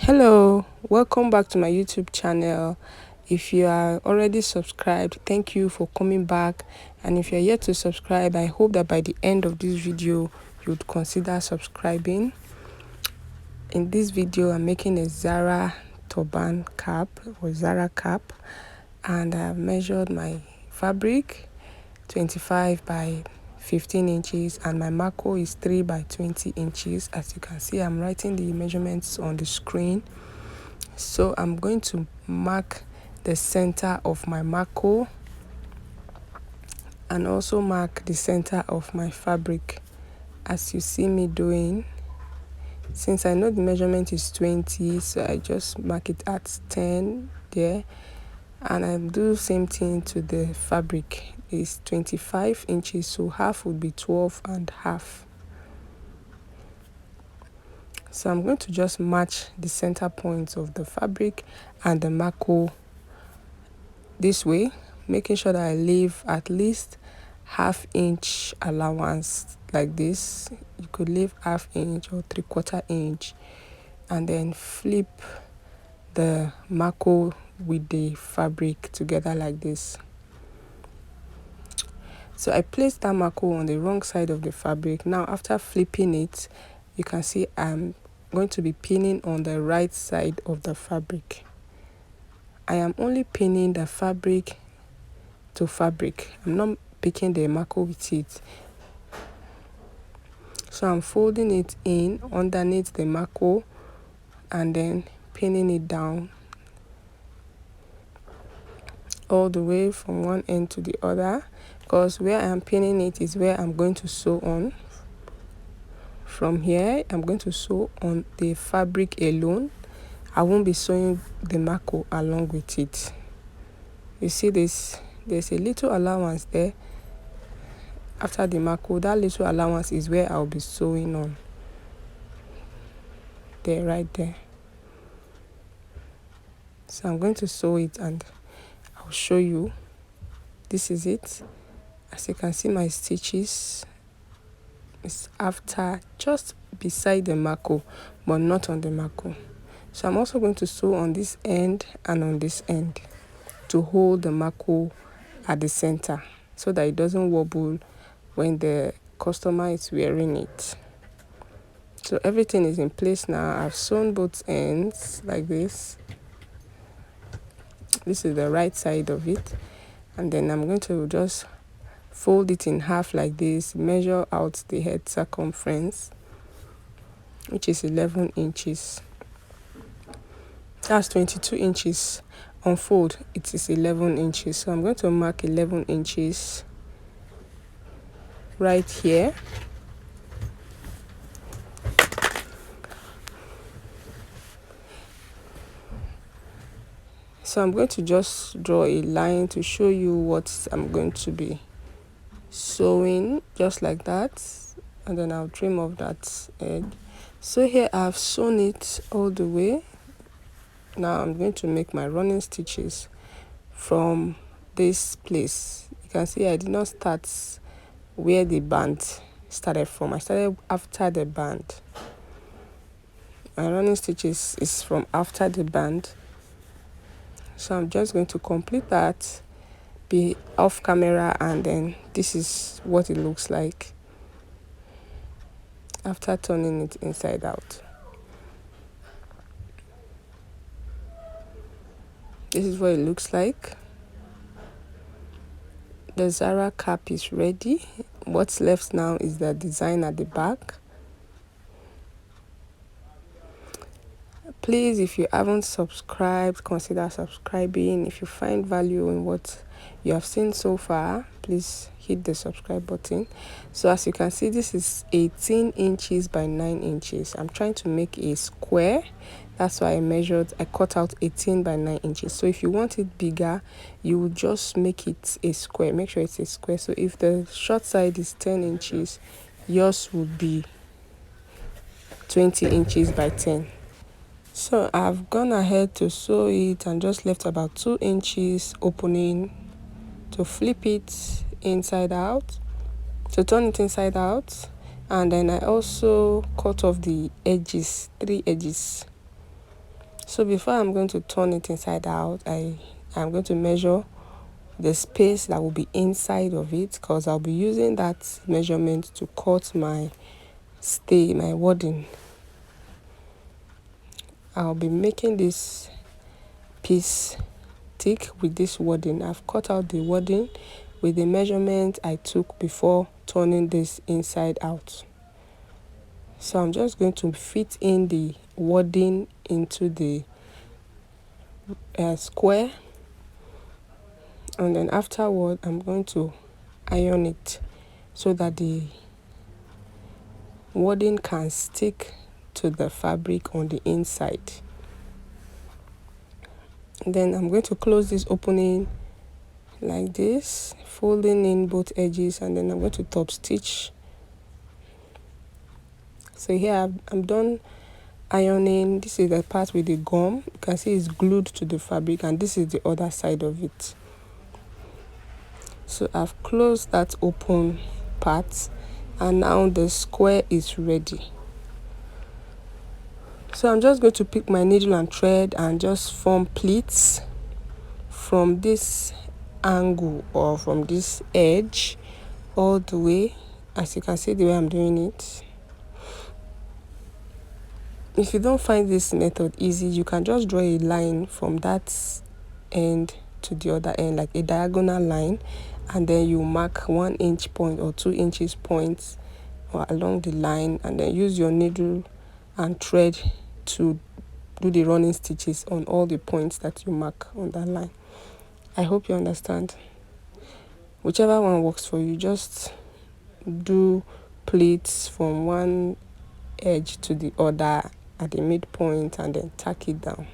Hello, welcome back to my YouTube channel. If you are already subscribed, thank you for coming back. And if you're yet to subscribe, I hope that by the end of this video, you'd consider subscribing. In this video, I'm making a Zara turban cap or Zara cap, and I've measured my fabric 25 by 15 inches and my marco is 3 by 20 inches. As you can see, I'm writing the measurements on the screen. So I'm going to mark the center of my marco and also mark the center of my fabric as you see me doing. Since I know the measurement is 20, so I just mark it at 10 there, and I do same thing to the fabric. It's 25 inches, so half would be 12 and half. So I'm going to just match the center points of the fabric and the marco this way, making sure that I leave at least half-inch allowance like this. You could leave half-inch or 3/4 inch, and then flip the marco with the fabric together like this. So I placed that marco on the wrong side of the fabric. Now after flipping it, you can see I'm going to be pinning on the right side of the fabric. I am only pinning the fabric to fabric. I'm not picking the marco with it. So I'm folding it in underneath the marco and then pinning it down all the way from one end to the other, because where I'm pinning it is where I'm going to sew on. From here, I'm going to sew on the fabric alone. I won't be sewing the marco along with it. You see this? There's a little allowance there after the marco. That little allowance is where I'll be sewing on. There, right there. So I'm going to sew it and I'll show you. This is it. As you can see, my stitches is after just beside the marco, but not on the marco. So I'm also going to sew on this end and on this end to hold the marco at the center so that it doesn't wobble when the customer is wearing it. So everything is in place now. I've sewn both ends like this. This is the right side of it, and then I'm going to just fold it in half like this, measure out the head circumference, which is 11 inches. That's 22 inches. Unfold, it is 11 inches. So I'm going to mark 11 inches right here. So I'm going to just draw a line to show you what I'm going to be sewing, just like that, and then I'll trim off that edge. So here I've sewn it all the way. Now I'm going to make my running stitches from this place. You can see I did not start where the band started from. I started after the band. My running stitches is from after the band. So I'm just going to complete that, be off camera, and then this is what it looks like after turning it inside out. This is what it looks like. The Zara cap is ready. What's left now is the design at the back. Please, if you haven't subscribed, consider subscribing. If you find value in what you have seen so far, please hit the subscribe button. So as you can see, this is 18 inches by 9 inches. I'm trying to make a square. That's why I cut out 18 by 9 inches. So if you want it bigger, you will just make it a square. Make sure it's a square. So if the short side is 10 inches, yours would be 20 inches by 10. So I've gone ahead to sew it and just left about 2 inches opening to flip it inside out, to turn it inside out. And then I also cut off the edges, 3 edges. So before I'm going to turn it inside out, I'm going to measure the space that will be inside of it, because I'll be using that measurement to cut my wording. I'll be making this piece thick with this wording. I've cut out the wording with the measurement I took before turning this inside out. So I'm just going to fit in the wording into the square, and then afterward I'm going to iron it so that the wording can stick to the fabric on the inside. And then I'm going to close this opening like this, folding in both edges, and then I'm going to top stitch. So here I'm done ironing. This is the part with the gum. You can see it's glued to the fabric, and this is the other side of it. So I've closed that open part, and now the square is ready. So I'm just going to pick my needle and thread and just form pleats from this angle or from this edge all the way, as you can see the way I'm doing it. If you don't find this method easy, you can just draw a line from that end to the other end, like a diagonal line, and then you mark 1 inch point or 2 inches points along the line, and then use your needle and thread to do the running stitches on all the points that you mark on that line. I hope you understand. Whichever one works for you, just do pleats from one edge to the other at the midpoint and then tack it down.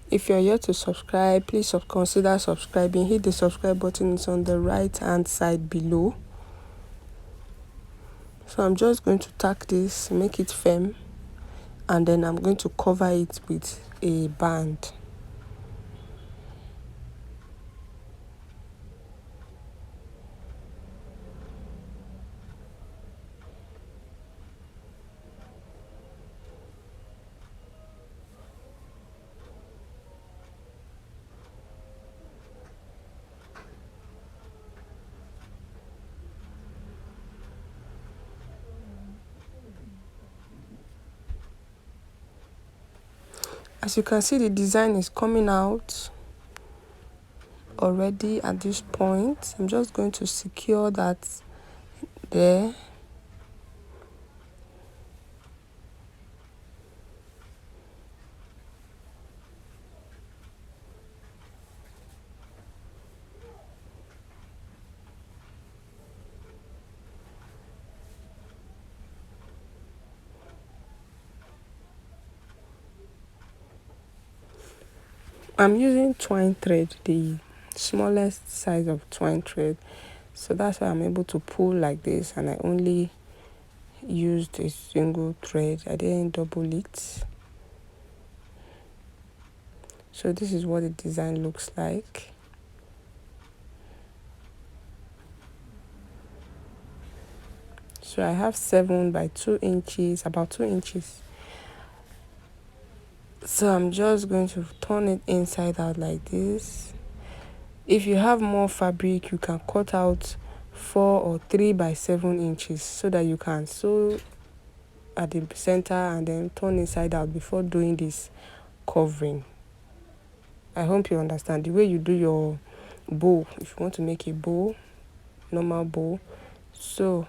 If you're yet to subscribe, please consider subscribing. Hit the subscribe button. It's on the right hand side below. So I'm just going to tack this, make it firm, and then I'm going to cover it with a band. As you can see, the design is coming out already at this point. I'm just going to secure that there. I'm using twine thread, the smallest size of twine thread, so that's why I'm able to pull like this, and I only used a single thread. I didn't double it. So this is what the design looks like. So I have 7 by 2 inches, about 2 inches. So I'm just going to turn it inside out like this. If you have more fabric, you can cut out 4 or 3 by 7 inches so that you can sew at the center and then turn inside out before doing this covering. I hope you understand the way you do your bow. If you want to make a bow, normal bow, so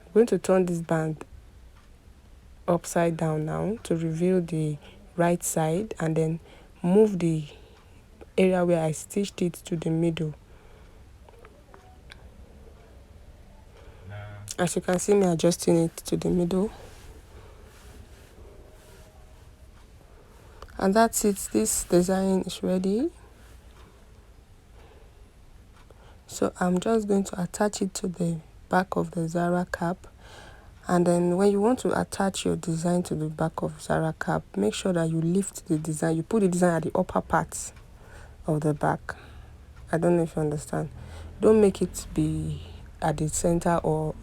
I'm going to turn this band upside down now to reveal the right side, and then move the area where I stitched it to the middle. As you can see me adjusting it to the middle. And that's it. This design is ready. So I'm just going to attach it to the back of the Zara cap. And then when you want to attach your design to the back of Zara cap, make sure that you lift the design. You put the design at the upper part of the back. I don't know if you understand. Don't make it be at the center or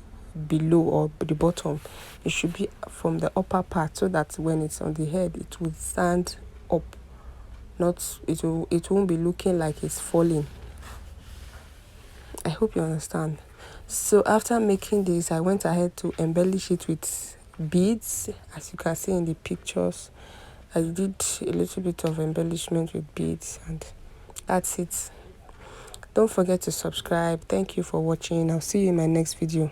below or the bottom. It should be from the upper part, so that when it's on the head it will stand up, not it won't be looking like it's falling. I hope you understand. So after making this, I went ahead to embellish it with beads. As you can see in the pictures, I did a little bit of embellishment with beads, and that's it. Don't forget to subscribe. Thank you for watching. I'll see you in my next video.